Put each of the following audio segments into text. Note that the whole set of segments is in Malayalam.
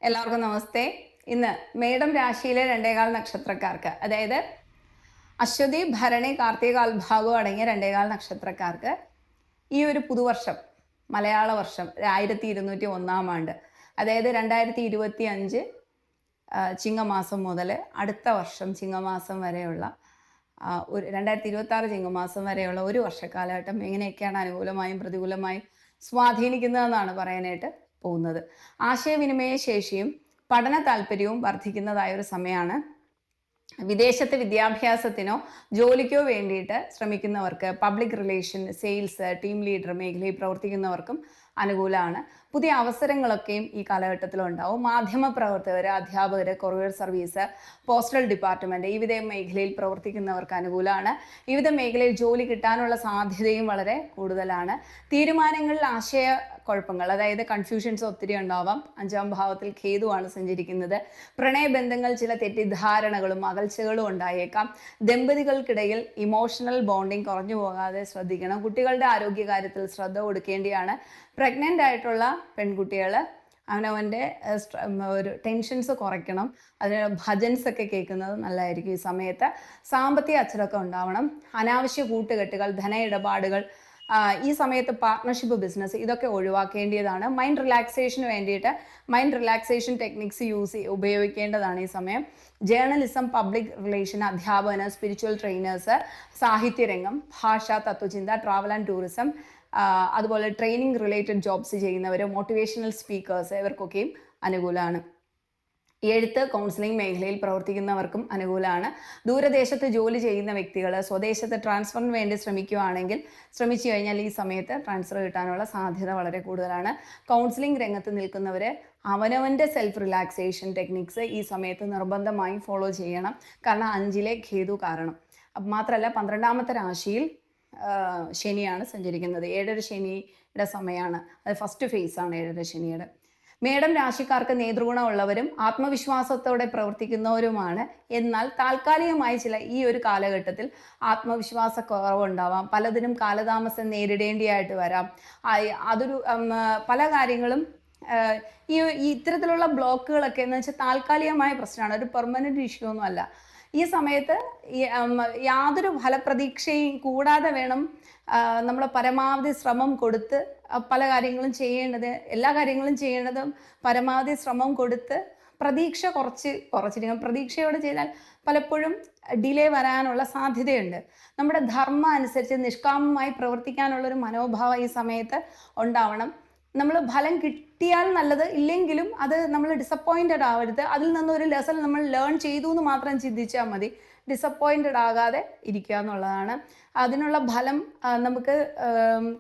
എല്ലാവർക്കും നമസ്തേ. ഇന്ന് മേടം രാശിയിലെ 2.15 നക്ഷത്രക്കാർക്ക്, അതായത് അശ്വതി, ഭരണി, കാർത്തിക, അൽഭാഗം അടങ്ങിയ 2.15 നക്ഷത്രക്കാർക്ക് ഈ ഒരു പുതുവർഷം, മലയാള വർഷം 1201 ആണ്ട്, അതായത് 2025 ചിങ്ങമാസം മുതൽ അടുത്ത വർഷം ചിങ്ങമാസം വരെയുള്ള ഒരു 2026 ചിങ്ങമാസം വരെയുള്ള ഒരു വർഷക്കാലഘട്ടം എങ്ങനെയൊക്കെയാണ് അനുകൂലമായും പ്രതികൂലമായും സ്വാധീനിക്കുന്നതെന്നാണ് പറയാനായിട്ട് പോകുന്നത്. ആശയവിനിമയ ശേഷിയും പഠന താല്പര്യവും വർദ്ധിക്കുന്നതായ ഒരു സമയമാണ്. വിദേശത്തെ വിദ്യാഭ്യാസത്തിനോ ജോലിക്കോ വേണ്ടിയിട്ട് ശ്രമിക്കുന്നവർക്ക്, public relation, sales, team leader മേഖലയിൽ പ്രവർത്തിക്കുന്നവർക്കും അനുകൂലമാണ്. പുതിയ അവസരങ്ങളൊക്കെയും ഈ കാലഘട്ടത്തിൽ ഉണ്ടാവും. മാധ്യമ പ്രവർത്തകർ, അധ്യാപകർ, കൊറിയർ സർവീസ്, പോസ്റ്റൽ ഡിപ്പാർട്ട്മെന്റ് ഈ വിധ മേഖലയിൽ പ്രവർത്തിക്കുന്നവർക്ക് അനുകൂലമാണ്. വിവിധ മേഖലയിൽ ജോലി കിട്ടാനുള്ള സാധ്യതയും വളരെ കൂടുതലാണ്. തീരുമാനങ്ങളിൽ കുഴപ്പങ്ങൾ, അതായത് കൺഫ്യൂഷൻസ് ഒത്തിരി ഉണ്ടാവാം. 5ാം ഭാവത്തിൽ കേതുവാണ് സഞ്ചരിക്കുന്നത്. പ്രണയബന്ധങ്ങൾ ചില തെറ്റിദ്ധാരണകളും അകൽച്ചകളും ഉണ്ടായേക്കാം. ദമ്പതികൾക്കിടയിൽ ഇമോഷണൽ ബോണ്ടിങ് കുറഞ്ഞു പോകാതെ ശ്രദ്ധിക്കണം. കുട്ടികളുടെ ആരോഗ്യകാര്യത്തിൽ ശ്രദ്ധ കൊടുക്കേണ്ടിയാണ്. പ്രഗ്നൻ്റ് ആയിട്ടുള്ള പെൺകുട്ടികൾ അവനവൻ്റെ ഒരു ടെൻഷൻസ് കുറയ്ക്കണം. അതിന് ഭജൻസ് ഒക്കെ കേൾക്കുന്നത് നല്ലതായിരിക്കും ഈ സമയത്ത്. സാമ്പത്തിക അച്ചടക്കം ഉണ്ടാവണം. അനാവശ്യ കൂട്ടുകെട്ടുകൾ, ധന ഇടപാടുകൾ, ഈ സമയത്ത് പാർട്ട്ണർഷിപ്പ്, ബിസിനസ് ഇതൊക്കെ ഒഴിവാക്കേണ്ടതാണ്. മൈൻഡ് റിലാക്സേഷന് വേണ്ടിയിട്ട് മൈൻഡ് റിലാക്സേഷൻ ടെക്നിക്സ് ഉപയോഗിക്കേണ്ടതാണ് ഈ സമയം. ജേർണലിസം, പബ്ലിക് റിലേഷൻ, അധ്യാപനം, സ്പിരിച്വൽ ട്രെയിനേഴ്സ്, സാഹിത്യരംഗം, ഭാഷ, തത്വചിന്ത, ട്രാവൽ ആൻഡ് ടൂറിസം, അതുപോലെ ട്രെയിനിങ് റിലേറ്റഡ് ജോബ്സ് ചെയ്യുന്നവർ, മോട്ടിവേഷണൽ സ്പീക്കേഴ്സ് ഇവർക്കൊക്കെയും അനുകൂലമാണ്. എഴുത്ത്, കൗൺസിലിംഗ് മേഖലയിൽ പ്രവർത്തിക്കുന്നവർക്കും അനുകൂലമാണ്. ദൂരദേശത്ത് ജോലി ചെയ്യുന്ന വ്യക്തികൾ സ്വദേശത്ത് ട്രാൻസ്ഫറിന് വേണ്ടി ശ്രമിച്ചു കഴിഞ്ഞാൽ ഈ സമയത്ത് ട്രാൻസ്ഫർ കിട്ടാനുള്ള സാധ്യത വളരെ കൂടുതലാണ്. കൗൺസിലിംഗ് രംഗത്ത് നിൽക്കുന്നവർ അവനവൻ്റെ സെൽഫ് റിലാക്സേഷൻ ടെക്നിക്സ് ഈ സമയത്ത് നിർബന്ധമായും ഫോളോ ചെയ്യണം. കാരണം 5ലെ കേതു കാരണം. മാത്രമല്ല 12ാമത്തെ രാശിയിൽ ശനിയാണ് സഞ്ചരിക്കുന്നത്. 7.5 ശനിയുടെ സമയമാണ്. അത് ഫസ്റ്റ് ഫേസാണ് 7.5 ശനിയുടെ. മേടം രാശിക്കാർക്ക് നേതൃഗുണമുള്ളവരും ആത്മവിശ്വാസത്തോടെ പ്രവർത്തിക്കുന്നവരുമാണ്. എന്നാൽ താൽക്കാലികമായി ഈ ഒരു കാലഘട്ടത്തിൽ ആത്മവിശ്വാസ കുറവുണ്ടാവാം. പലതിനും കാലതാമസം നേരിടേണ്ടിയായിട്ട് വരാം. അതൊരു പല കാര്യങ്ങളും ഈ ഇത്തരത്തിലുള്ള ബ്ലോക്കുകളൊക്കെ എന്ന് വെച്ചാൽ താൽക്കാലികമായ പ്രശ്നമാണ്, ഒരു പെർമനന്റ് ഇഷ്യൂ ഒന്നും അല്ല. ഈ സമയത്ത് യാതൊരു ഫലപ്രതീക്ഷയും കൂടാതെ വേണം നമ്മൾ പരമാവധി ശ്രമം കൊടുത്ത് പല കാര്യങ്ങളും എല്ലാ കാര്യങ്ങളും ചെയ്യേണ്ടതും പരമാവധി ശ്രമം കൊടുത്ത് പ്രതീക്ഷ കുറച്ചിരിക്കണം. പ്രതീക്ഷയോടെ ചെയ്താൽ പലപ്പോഴും ഡിലേ വരാനുള്ള സാധ്യതയുണ്ട്. നമ്മുടെ ധർമ്മം അനുസരിച്ച് നിഷ്കാമമായി പ്രവർത്തിക്കാനുള്ളൊരു മനോഭാവം ഈ സമയത്ത് ഉണ്ടാവണം. നമ്മൾ ഫലം കിട്ടിയാൽ നല്ലത്, ഇല്ലെങ്കിലും അത് നമ്മൾ ഡിസപ്പോയിൻറ്റഡ് ആവരുത്. അതിൽ നിന്നൊരു ലെസൺ നമ്മൾ ലേൺ ചെയ്തു എന്ന് മാത്രം ചിന്തിച്ചാൽ മതി. ഡിസപ്പോയിൻറ്റഡ് ആകാതെ ഇരിക്കുക എന്നുള്ളതാണ്. അതിനുള്ള ഫലം നമുക്ക്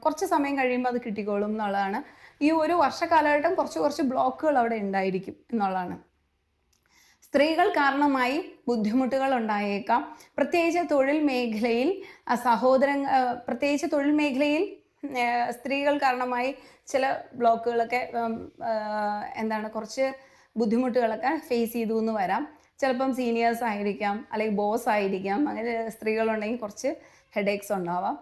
കുറച്ച് സമയം കഴിയുമ്പോൾ അത് കിട്ടിക്കോളും എന്നുള്ളതാണ്. ഈ ഒരു വർഷക്കാലഘട്ടം കുറച്ച് ബ്ലോക്കുകൾ അവിടെ ഉണ്ടായിരിക്കും എന്നുള്ളതാണ്. സ്ത്രീകൾ കാരണമായി ബുദ്ധിമുട്ടുകൾ ഉണ്ടായേക്കാം. പ്രത്യേകിച്ച് തൊഴിൽ മേഖലയിൽ സ്ത്രീകൾ കാരണമായി ചില ബ്ലോക്കുകളൊക്കെ കുറച്ച് ബുദ്ധിമുട്ടുകളൊക്കെ ഫേസ് ചെയ്തു എന്ന് വരാം. ചിലപ്പം സീനിയേഴ്സ് ആയിരിക്കാം, അല്ലെങ്കിൽ ബോസ് ആയിരിക്കാം. അങ്ങനെ സ്ത്രീകളുണ്ടെങ്കിൽ കുറച്ച് ഹെഡേക്സ് ഉണ്ടാവാം.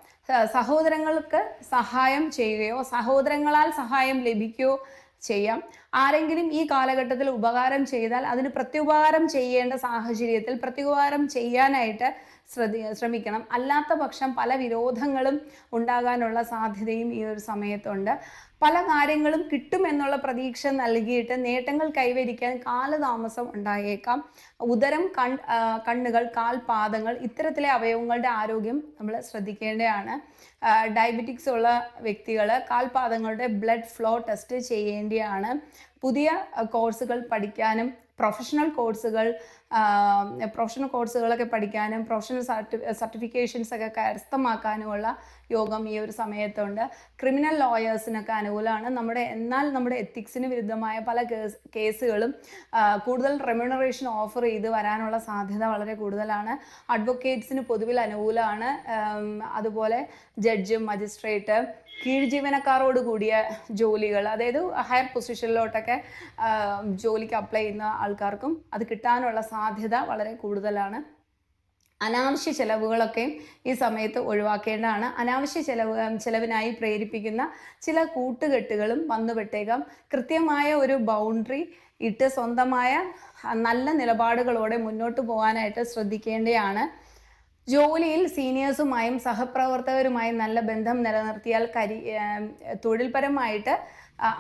സഹോദരങ്ങൾക്ക് സഹായം ചെയ്യുകയോ സഹോദരങ്ങളാൽ സഹായം ലഭിക്കുകയോ ചെയ്യാം. ആരെങ്കിലും ഈ കാലഘട്ടത്തിൽ ഉപകാരം ചെയ്താൽ അതിന് പ്രത്യുപകാരം ചെയ്യേണ്ട സാഹചര്യത്തിൽ പ്രത്യുപകാരം ചെയ്യാനായിട്ട് ശ്രമിക്കണം. അല്ലാത്ത പക്ഷം പല വിരോധങ്ങളും ഉണ്ടാകാനുള്ള സാധ്യതയും ഈ ഒരു സമയത്തുണ്ട്. പല കാര്യങ്ങളും കിട്ടുമെന്നുള്ള പ്രതീക്ഷ നൽകിയിട്ട് നേട്ടങ്ങൾ കൈവരിക്കാൻ കാലതാമസം ഉണ്ടായേക്കാം. ഉദരം, കണ്ണുകൾ, കാൽപാദങ്ങൾ ഇത്തരത്തിലെ അവയവങ്ങളുടെ ആരോഗ്യം നമ്മൾ ശ്രദ്ധിക്കേണ്ടതാണ്. ഡയബറ്റിക്സ് ഉള്ള വ്യക്തികൾ കാൽപാദങ്ങളുടെ ബ്ലഡ് ഫ്ലോ ടെസ്റ്റ് ചെയ്യേണ്ടതാണ്. പുതിയ കോഴ്സുകൾ പഠിക്കാനും പ്രൊഫഷണൽ കോഴ്സുകളൊക്കെ പഠിക്കാനും പ്രൊഫഷണൽ സർട്ടിഫിക്കേഷൻസ് ഒക്കെ കരസ്ഥമാക്കാനുമുള്ള യോഗം ഈ ഒരു സമയത്തുണ്ട്. ക്രിമിനൽ ലോയേഴ്സിനൊക്കെ അനുകൂലമാണ്. എന്നാൽ നമ്മുടെ എത്തിക്സിന് വിരുദ്ധമായ പല കേസുകളും കൂടുതൽ റെമ്യൂണറേഷൻ ഓഫർ ചെയ്ത് വരാനുള്ള സാധ്യത വളരെ കൂടുതലാണ്. അഡ്വക്കേറ്റ്സിന് പൊതുവിൽ അനുകൂലമാണ്. അതുപോലെ ജഡ്ജ്, മജിസ്ട്രേറ്റ്, കീഴ്ജീവനക്കാരോട് കൂടിയ ജോലികൾ, അതായത് ഹയർ പൊസിഷനിലോട്ടൊക്കെ ജോലിക്ക് അപ്ലൈ ചെയ്യുന്ന ആൾക്കാർക്കും അത് കിട്ടാനുള്ള സാധ്യത വളരെ കൂടുതലാണ്. അനാവശ്യ ചെലവുകളൊക്കെ ഈ സമയത്ത് ഒഴിവാക്കേണ്ടതാണ്. അനാവശ്യ ചെലവിനായി പ്രേരിപ്പിക്കുന്ന ചില കൂട്ടുകെട്ടുകളും വന്നുപെട്ടേക്കാം. കൃത്യമായ ഒരു ബൗണ്ടറി ഇട്ട് സ്വന്തമായ നല്ല നിലപാടുകളോടെ മുന്നോട്ട് പോകാനായിട്ട് ശ്രദ്ധിക്കേണ്ടതാണ്. ജോലിയിൽ സീനിയേഴ്സുമായും സഹപ്രവർത്തകരുമായും നല്ല ബന്ധം നിലനിർത്തിയാൽ തൊഴിൽപരമായിട്ട്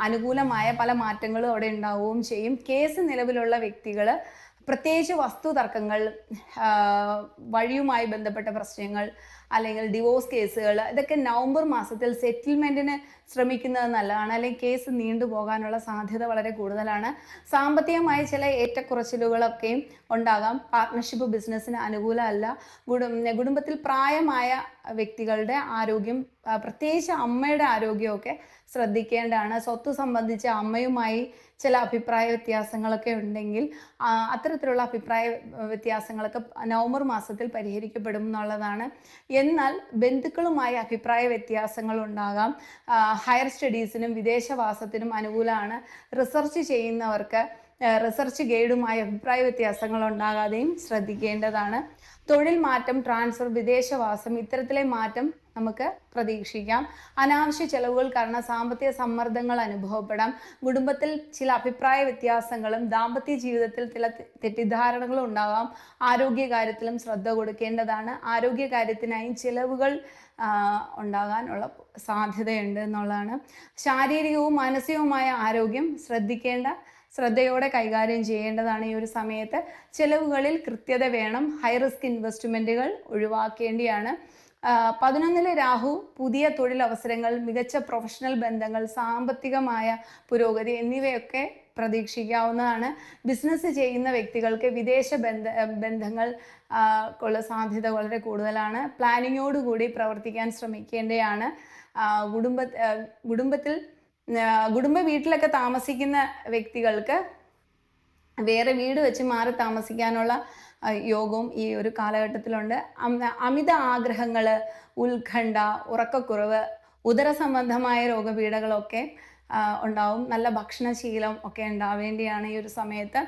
അനുകൂലമായ പല മാറ്റങ്ങളും അവിടെ ഉണ്ടാവുകയും ചെയ്യും. കേസ് നിലവിലുള്ള വ്യക്തികൾ, പ്രത്യേകിച്ച് വസ്തു തർക്കങ്ങൾ, വഴിയുമായി ബന്ധപ്പെട്ട പ്രശ്നങ്ങൾ അല്ലെങ്കിൽ ഡിവോഴ്സ് കേസുകൾ, ഇതൊക്കെ നവംബർ മാസത്തിൽ സെറ്റിൽമെൻറ്റിന് ശ്രമിക്കുന്നത് നല്ലതാണ്. അല്ലെങ്കിൽ കേസ് നീണ്ടുപോകാനുള്ള സാധ്യത വളരെ കൂടുതലാണ്. സാമ്പത്തികമായ ചില ഏറ്റക്കുറച്ചിലുകളൊക്കെയും ഉണ്ടാകാം. പാർട്ട്ണർഷിപ്പ് ബിസിനസ്സിന് അനുകൂലമല്ല. കുടുംബത്തിൽ പ്രായമായ വ്യക്തികളുടെ ആരോഗ്യം, പ്രത്യേകിച്ച് അമ്മയുടെ ആരോഗ്യമൊക്കെ ശ്രദ്ധിക്കേണ്ടതാണ്. സ്വത്ത് സംബന്ധിച്ച് അമ്മയുമായി ചില അഭിപ്രായ വ്യത്യാസങ്ങളൊക്കെ ഉണ്ടെങ്കിൽ അത്തരത്തിലുള്ള അഭിപ്രായ വ്യത്യാസങ്ങളൊക്കെ നവംബർ മാസത്തിൽ പരിഹരിക്കപ്പെടും എന്നുള്ളതാണ്. എന്നാൽ ബന്ധുക്കളുമായി അഭിപ്രായ വ്യത്യാസങ്ങൾ ഉണ്ടാകാം. ഹയർ സ്റ്റഡീസിനും വിദേശവാസത്തിനും അനുകൂലമാണ്. റിസർച്ച് ചെയ്യുന്നവർക്ക് റിസർച്ച് ഗൈഡുമായി അഭിപ്രായ വ്യത്യാസങ്ങൾ ഉണ്ടാകാതെയും ശ്രദ്ധിക്കേണ്ടതാണ്. തൊഴിൽ മാറ്റം, ട്രാൻസ്ഫർ, വിദേശവാസം, ഇത്തരത്തിലെ മാറ്റം നമുക്ക് പ്രതീക്ഷിക്കാം. അനാവശ്യ ചെലവുകൾ കാരണം സാമ്പത്തിക സമ്മർദ്ദങ്ങൾ അനുഭവപ്പെടാം. കുടുംബത്തിൽ ചില അഭിപ്രായ വ്യത്യാസങ്ങളും ദാമ്പത്യ ജീവിതത്തിൽ ചില തെറ്റിദ്ധാരണകളും ഉണ്ടാകാം. ആരോഗ്യകാര്യത്തിലും ശ്രദ്ധ കൊടുക്കേണ്ടതാണ്. ആരോഗ്യകാര്യത്തിനായി ചിലവുകൾ ഉണ്ടാകാനുള്ള സാധ്യതയുണ്ട് എന്നുള്ളതാണ്. ശാരീരികവും മാനസികവുമായ ആരോഗ്യം ശ്രദ്ധയോടെ കൈകാര്യം ചെയ്യേണ്ടതാണ് ഈ ഒരു സമയത്ത്. ചിലവുകളിൽ കൃത്യത വേണം. ഹൈ റിസ്ക് ഇൻവെസ്റ്റ്മെൻറ്റുകൾ ഒഴിവാക്കേണ്ടിയാണ്. 11 രാഹു പുതിയ തൊഴിലവസരങ്ങൾ, മികച്ച പ്രൊഫഷണൽ ബന്ധങ്ങൾ, സാമ്പത്തികമായ പുരോഗതി എന്നിവയൊക്കെ പ്രതീക്ഷിക്കാവുന്നതാണ്. ബിസിനസ് ചെയ്യുന്ന വ്യക്തികൾക്ക് വിദേശ ബന്ധങ്ങൾ ഉള്ള സാധ്യത വളരെ കൂടുതലാണ്. പ്ലാനിങ്ങോടുകൂടി പ്രവർത്തിക്കാൻ ശ്രമിക്കേണ്ടതാണ്. കുടുംബ വീട്ടിലൊക്കെ താമസിക്കുന്ന വ്യക്തികൾക്ക് വേറെ വീട് വെച്ച് മാറി താമസിക്കാനുള്ള യോഗവും ഈ ഒരു കാലഘട്ടത്തിലുണ്ട്. അമിത ആഗ്രഹങ്ങൾ, ഉത്കണ്ഠ, ഉറക്കക്കുറവ്, ഉദര സംബന്ധമായ രോഗപീഠകളൊക്കെ ഉണ്ടാവും. നല്ല ഭക്ഷണശീലം ഒക്കെ ഉണ്ടാവേണ്ടിയാണ് ഈ ഒരു സമയത്ത്.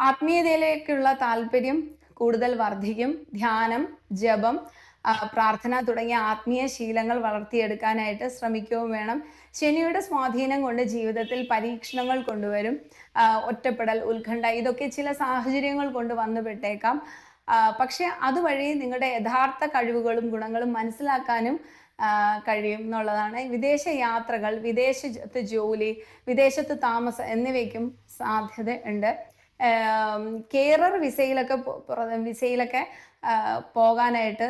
ആത്മീയതയിലേക്കുള്ള താല്പര്യം കൂടുതൽ വർദ്ധിക്കും. ധ്യാനം, ജപം, പ്രാർത്ഥന തുടങ്ങിയ ആത്മീയ ശീലങ്ങൾ വളർത്തിയെടുക്കാനായിട്ട് ശ്രമിക്കുകയും വേണം. ശനിയുടെ സ്വാധീനം കൊണ്ട് ജീവിതത്തിൽ പരീക്ഷണങ്ങൾ കൊണ്ടുവരും. ഒറ്റപ്പെടൽ, ഉത്കണ്ഠ, ഇതൊക്കെ ചില സാഹചര്യങ്ങൾ കൊണ്ട് വന്നുപെട്ടേക്കാം. പക്ഷെ അതുവഴി നിങ്ങളുടെ യഥാർത്ഥ കഴിവുകളും ഗുണങ്ങളും മനസ്സിലാക്കാനും കഴിയും എന്നുള്ളതാണ്. വിദേശ യാത്രകൾ, വിദേശത്ത് ജോലി, വിദേശത്ത് താമസം എന്നിവയ്ക്കും സാധ്യത ഉണ്ട്. കെയറർ വിസയിലൊക്കെ പോകാനായിട്ട്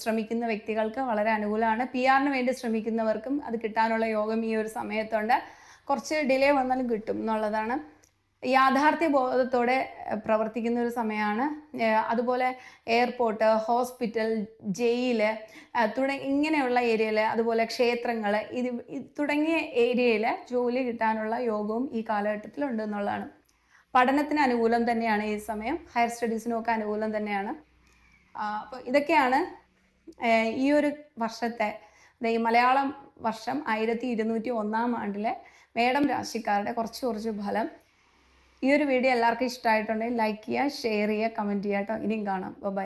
ശ്രമിക്കുന്ന വ്യക്തികൾക്ക് വളരെ അനുകൂലമാണ്. PR-ന് വേണ്ടി ശ്രമിക്കുന്നവർക്കും അത് കിട്ടാനുള്ള യോഗം ഈ ഒരു സമയത്തുണ്ട്. കുറച്ച് ഡിലേ വന്നാലും കിട്ടും എന്നുള്ളതാണ്. യാഥാർത്ഥ്യ ബോധത്തോടെ പ്രവർത്തിക്കുന്ന ഒരു സമയമാണ്. അതുപോലെ എയർപോർട്ട്, ഹോസ്പിറ്റൽ, ജയില് ഇങ്ങനെയുള്ള ഏരിയയിൽ, അതുപോലെ ക്ഷേത്രങ്ങൾ, തുടങ്ങിയ ഏരിയയിൽ ജോലി കിട്ടാനുള്ള യോഗവും ഈ കാലഘട്ടത്തിലുണ്ട് എന്നുള്ളതാണ്. പഠനത്തിന് അനുകൂലം തന്നെയാണ് ഈ സമയം. ഹയർ സ്റ്റഡീസിനൊക്കെ അനുകൂലം തന്നെയാണ്. അപ്പോൾ ഇതൊക്കെയാണ് ഈ ഒരു വർഷത്തെ, ഈ മലയാളം വർഷം 1201 ആണ്ടിലെ മേടം രാശിക്കാരുടെ കുറച്ച് ഫലം. ഈ ഒരു വീഡിയോ എല്ലാവർക്കും ഇഷ്ടമായിട്ടുണ്ടെങ്കിൽ ലൈക്ക് ചെയ്യുക, ഷെയർ ചെയ്യുക, കമൻറ്റ് ചെയ്യുക കേട്ടോ. ഇനിയും കാണാം. ബൈ.